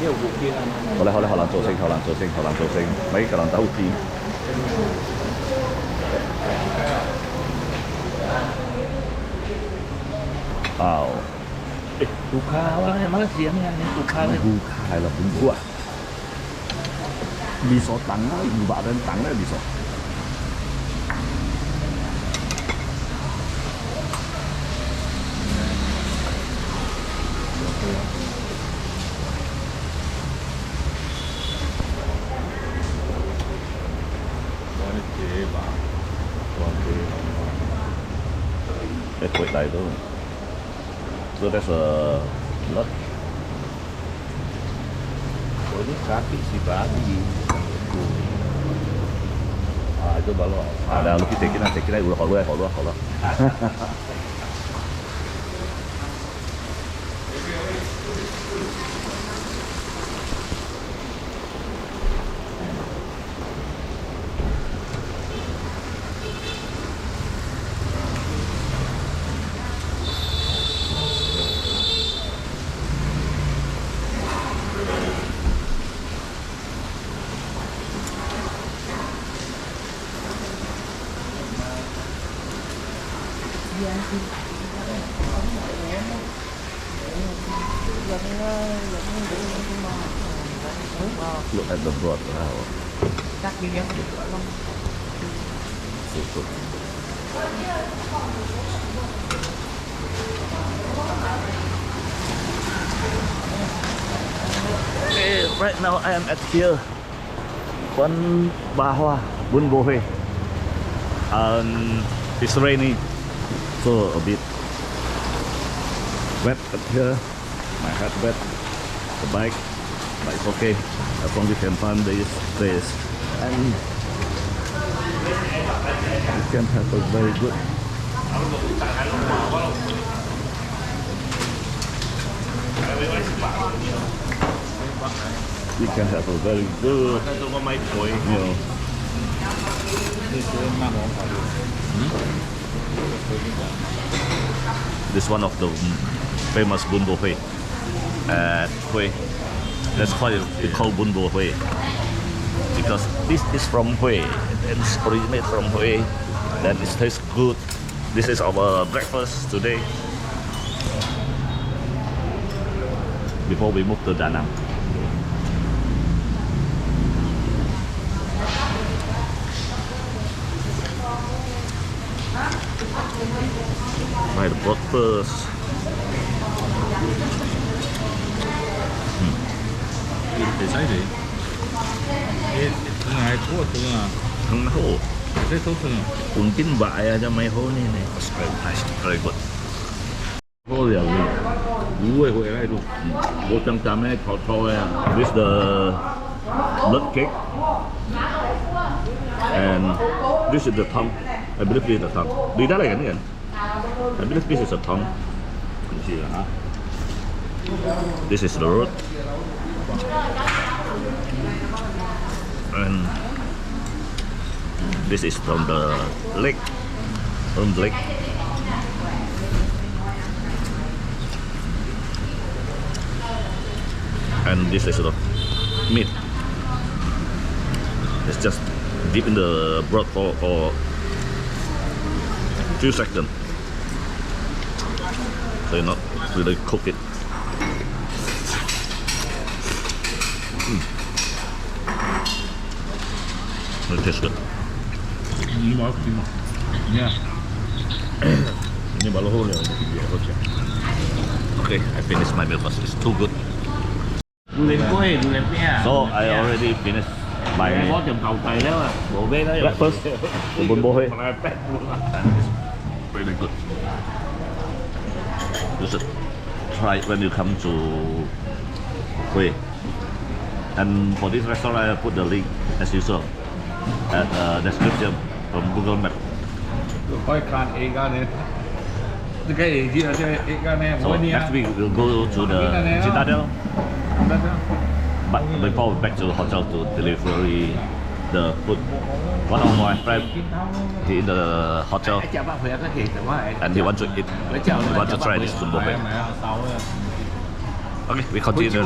好啦好啦，好難做聲，好難做聲，好難做聲，咪個人鬥啲。哦，củ kha quá, em nói gì anh củ kha đấy. củ kha là bún cua. Mì sốt tặng á, nhiều bạn lên tặng đấy mì sốt. Để quậy lại thôi. So that's a lot. Ini kaki si babi. Itu baru. Ada lu kita udah kalau. Look at the broth now. Cắt đi em được không? Okay, right now I am at here. One Bahwa, Bun Bohe. It's raining, so a bit wet up here. My hat wet. The bike, but it's okay. As long as you can find this place, and you can have a very good. You can have a very good meal. This one of the famous bún bò Huế at Huế. That's why it's called bún bò Huế, because this is from Huế. It's originated from Huế. Then it tastes good. This is our breakfast today. Before we move to Da Nang. Try the broth first. Để sai gì? Ngày thua thường à? Không hổ. Thế thua thường. Cùng chín vại cho mấy hố này. Very nice, very good. Hố liều gì? Ui, hồi này luôn. Vô trăm trăm này thọ with the blood cake. And this is the tongue. I believe this is the tongue. Đi đó là cái gì? I believe this is a tongue. This is the root. And this is from the leg. From the leg. And this is the meat. It's just deep in the broth for few seconds. So you're not really cook it. It tastes good. Yeah. Okay, I finished my meal because it's too good. So I already finished my breakfast. The bún bò Huế. Really good. You should try it when you come to Huế. And for this restaurant, I put the link as usual at description from Google Maps. Coi can egg này. Cái gì là egg này? So next week we'll go to the Citadel. But before we back to the hotel to deliver the food, one of my friends, he in the hotel and he want to eat. He want to try this bún bò Huế. Okay, we continue.